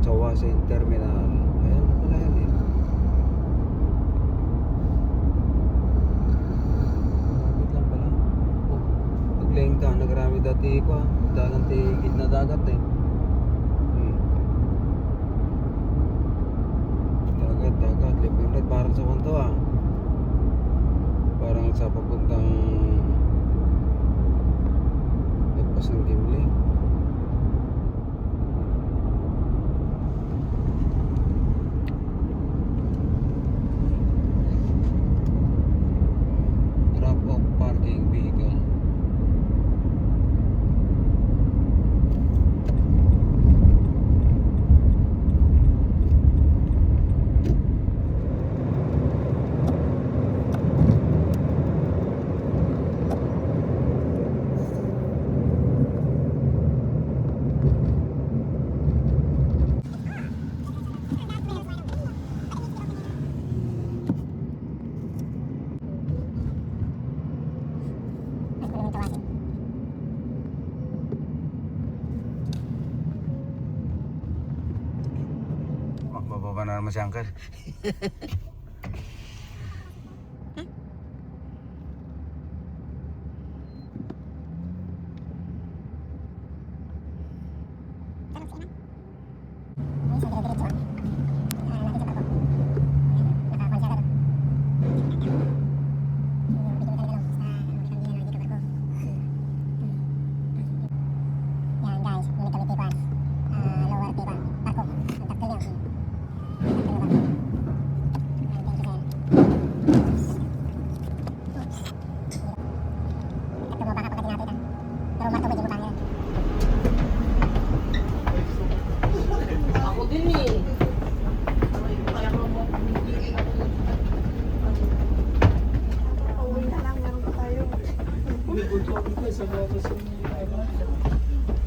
Chawasin Terminal. Ayan na pala yan eh. Malapit lang pala. Oh, nagleng ka, nagrami dati ko ah. Dagan ti gitna dagat eh. Dagat, Libing Red, parang sa kanto ah. Parang sa papuntang Lagpas ng Gimli. Drop off parking vehicle. Bababa na naman si Uncle.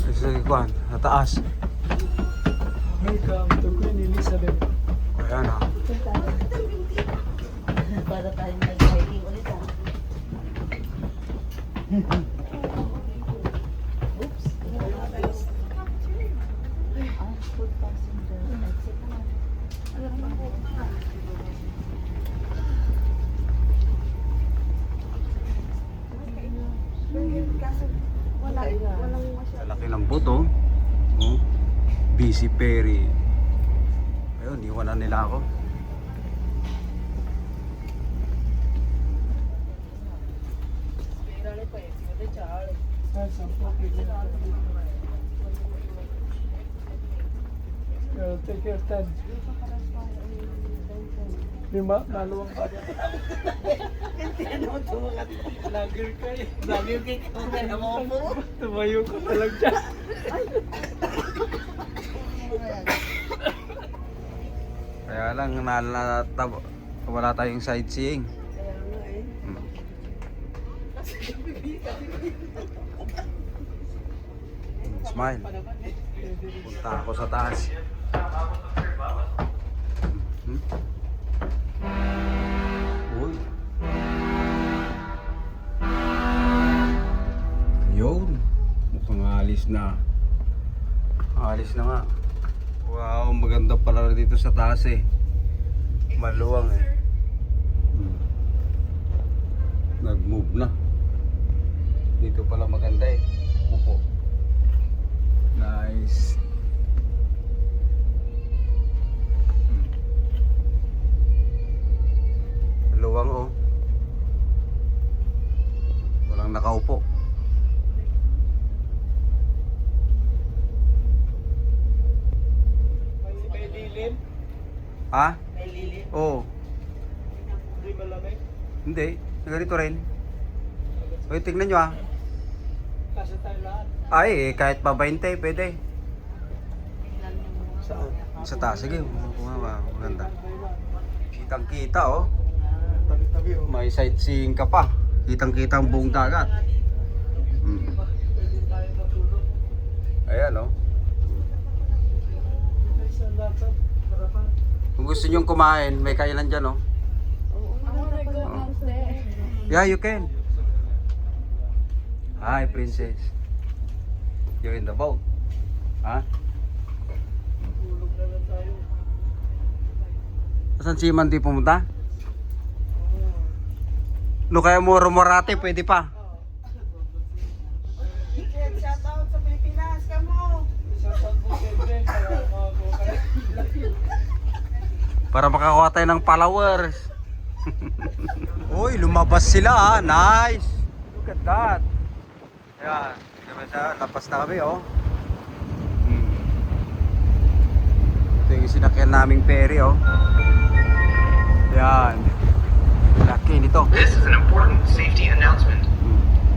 Kasi kuhan, nataas. Welcome to Queen Elizabeth. Ayan ha. Para tayong nag-hiking ulit ah. Oops. Food passenger. Exit naman. Laki ng buto. Oh. Busy Ferry. Ayun, iwanan nila ako. Take your time. Maluwang ka. Lager ka eh. Lager ka eh. Tumayo ka na lang dyan. Kaya lang, wala tayong sightseeing. Smile. Punta ako sa taas. Uy. Yun. Mukhang alis na. Alis na nga. Wow, maganda pala dito sa taas eh. Maluwang eh. Nag-move na. Dito pala maganda eh. Upo. Nice. Luwang oh. Walang nakaupo. May lilim? Ha? May lilim. Oo. Hindi malamig? Hindi. Ganito rin. Uy, tignan nyo ah. Kasi tayo lahat. Ay, kahit pa 20, pwede. Saan? Sa taas, sige. Maganda. Kitang kita oh. Tabi-tabi oh. May sightseeing ka pa. Kitang kita ang buong dagat. Pwede tayo matulog. Ayan oh. May isang laptop. Harapan. Kung gusto nyong kumain, may kainan dyan oh. Yeah, you can. Hi, princess. You're in the boat. Ha? Tulog Lalo tayo. Saan si Mandy pumunta? No kaya Moro Morate, pwede pa. Shout out sa Pilipinas, kamo! Isang sampo siyempre para makakuha ka. Para makakuha tayo ng followers. Uy, lumabas sila ha. Nice. Look at that. Ayan. Lapas na kami oh. Ito yung sinakyan naming ferry oh. Ayan. Laki nito. This is an important safety announcement.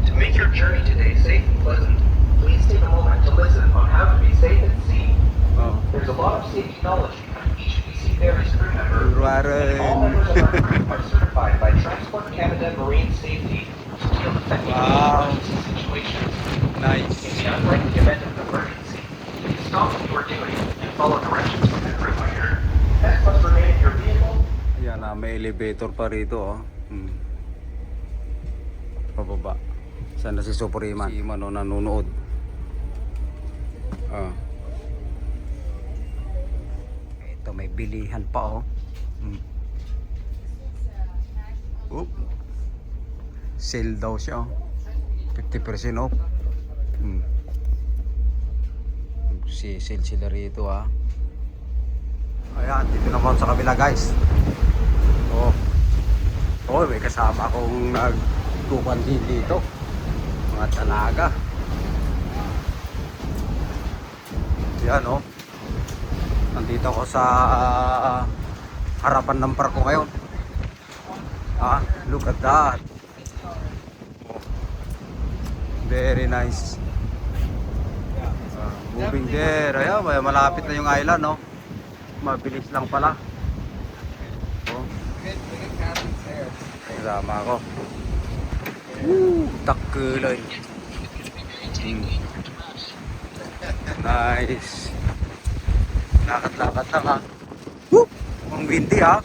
To make your journey today safe and pleasant, please take a moment to listen on how to be safe at sea. Oh. There's a lot of safety knowledge behind each BC Ferries crew member. Ruaran. All members of our crew are certified by Transport Canada Marine Safety to deal effectively Wow. in emergency situations. Nice. In the unlikely event of an emergency, please stop what you are doing and follow directions from the crew leader. Pets must remain in your vehicle. Ayan na, may elevator pa rito oh. Pababa. Sana si Suprema. Si Iman oh, nanonood. Ah. Ito may bilihan pa oh. Oop. Sale daw siya oh. 50% off. Sale sila rito ah. Ayan, dito naman sa kabila guys. Oh. Oh, may kasama akong nagtukan din dito. Mga talaga. Yan oh. Nandito ako sa harapan ng parko ngayon. Ah, look at that. Oh. Very nice. Moving there. Ayan, may malapit na yung island no. Mabilis lang pala. Oh. Kasama ako. Takkulay. Nice. Lakad-lakad lang ha. Woo! Ang windy ha.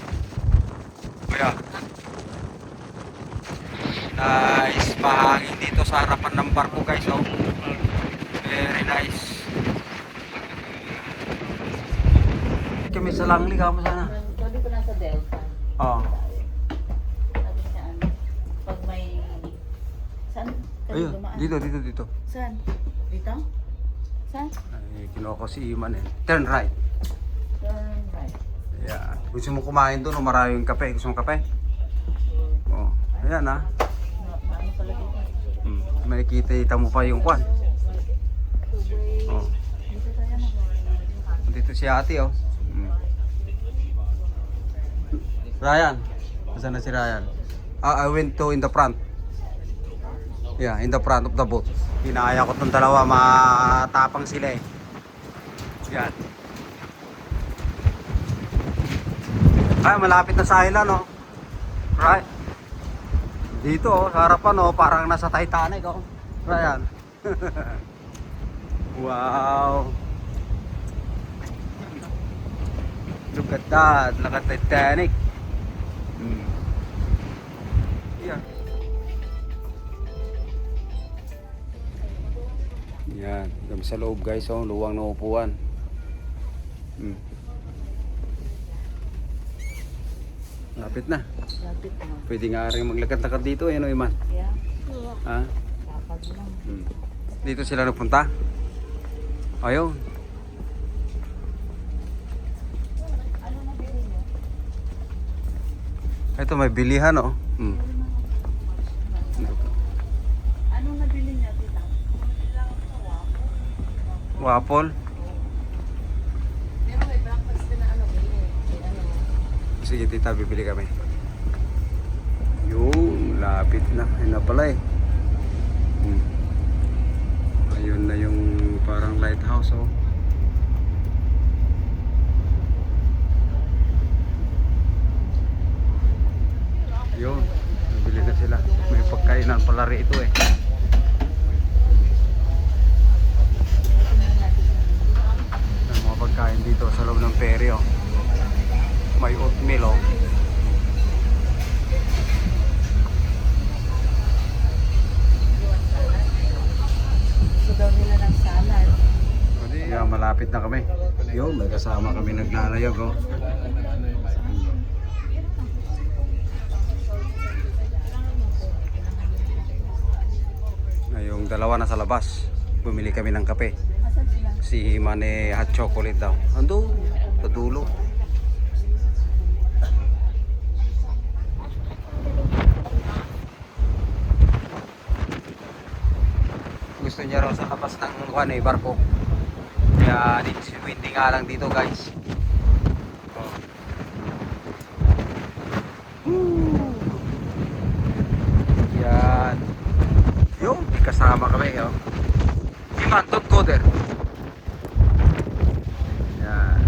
Kaya. Nice. Mahangin dito sa harapan ng barko guys oh. Very nice. Kami sa Langley kamo sana. Sabi ko nasa Delta. Oh. Sabi niya ano, pag may... Saan? Kami Ayun, dumaan? dito. Saan? Dito? Saan? Ay, kinuha ko si Iman eh. Turn right. Turn right. Yeah. Gusto mo kumain doon o maraming kape? Gusto mo kape? Oh. Ayan ha. Maano pala dito? Makikita mo pa yung kwan. Oh. Dito tayo na. Dito si ate oh. Ryan. Nasaan na si Ryan? I went to in the front. Yeah, in the front of the boat. Hinaya ko tong dalawa, matapang sila eh. Yan. Ay, malapit na sa island oh. Right. Dito oh, sa harapan oh, parang nasa Titanic oh. Ryan. Wow. Look at that, like a Titanic. Yeah. Yan, kami sa loob guys oh, luwang na upuan. Lapit na. Lapit na. Pwede nga rin maglakad-lakad dito eh, no Iman? Yeah. Ha? Lapad lang. Dito sila nagpunta? Ayun. Ano na bili niyo? Ito may bilihan oh. Ano na bili niya, tita? Waffle. Pero may breakfast din na ano, bili. Sige tita, bibili kami. Yun, lapit na. Ayun na pala eh. Ayun na yung parang lighthouse oh. Yun, nabili na sila. May pagkainan pala rito eh. May mga pagkain dito sa loob ng ferry oh. May oatmeal oh. Gusto daw nila ng salad. Yeah, malapit na kami. Yun, may kasama kami naglalayag oh. Yung dalawa na sa labas. Bumili kami ng kape. Asan sila? Si Mane hot chocolate daw. Ando, sa dulo. Gusto niya raw sa labas ng barko. Kaya windy nga lang dito guys. Oh. Yan. Yung may kasama kami oh. Iman, don't go there. Yan.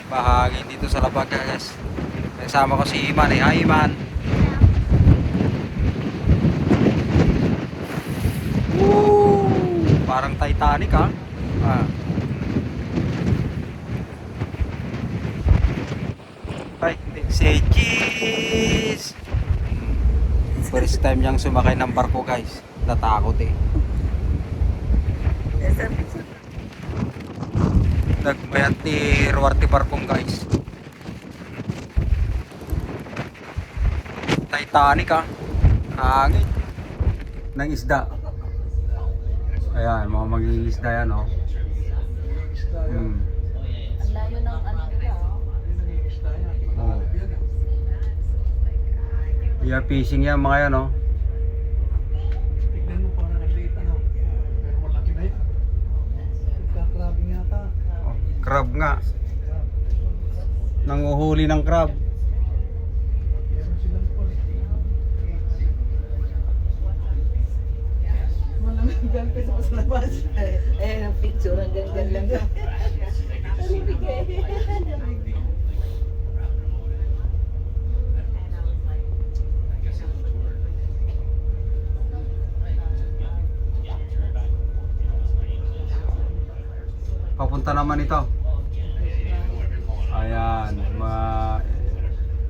Bahagin dito sa labag guys. Kasama ko si Iman eh. Hi Iman. Woo! Parang Titanic ha. Ah. Ay, say cheese! First time niyang sumakay ng barko guys. Natakot eh. Nagmayat ni Ruarte Barkong guys. Titanic ha. Hangin. Ng isda. Ayan, mga magiging isda yan oh. Ang layo ng ano nila, oh. Oh. Yeah, fishing yan mga yan oh. Tignan mo parang nagliit ano. Pero malaki na yun. Nagkakrabing yata. Oh, crab nga. Nanguhuli ng crab. Meron silang pol. Malamig dyan pa sa labas. Eh, ang picture hanggang dyan lang. Papunta naman ito. Ayan,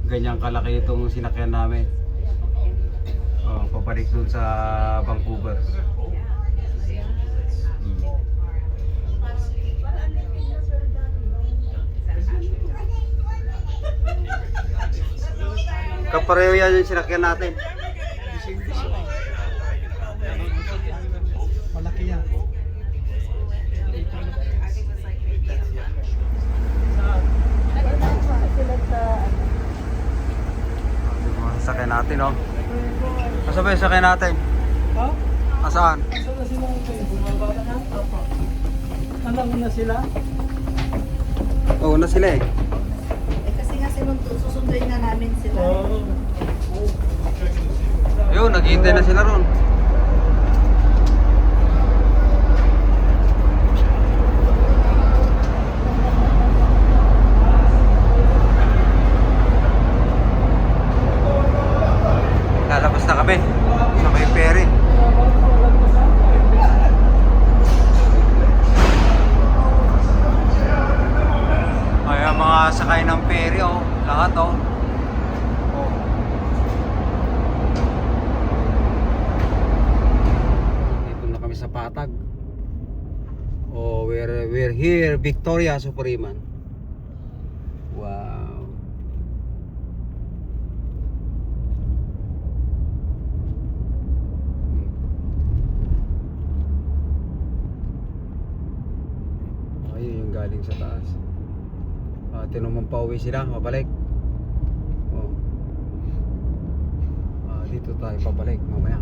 ganyang kalaki itong sinakyan namin. Oh, pabalik dun sa Vancouver. Kapareho yan yung sinakyan natin. Malaki yan. Sakyan natin oh. Asa ba yung sakyan natin? Ha? Asaan? Saan na sila kayo? Bumaba na nga? Apa. Alam mo na sila? Oo na sila eh. Eh kasi nga susunduin nga namin sila. Oo. Ayun, naghihintay na sila ron. Lalabas na kami sa may ferry. Ayan mga sakay ng ferry oh, lahat oh. Oh. Dito na kami sa Patag. Oh, we're here, Victoria Superiman. Wow. Ayun yung galing sa taas. Tinumang pauwi sila, pabalik. Oh. Dito tayo pabalik mamaya.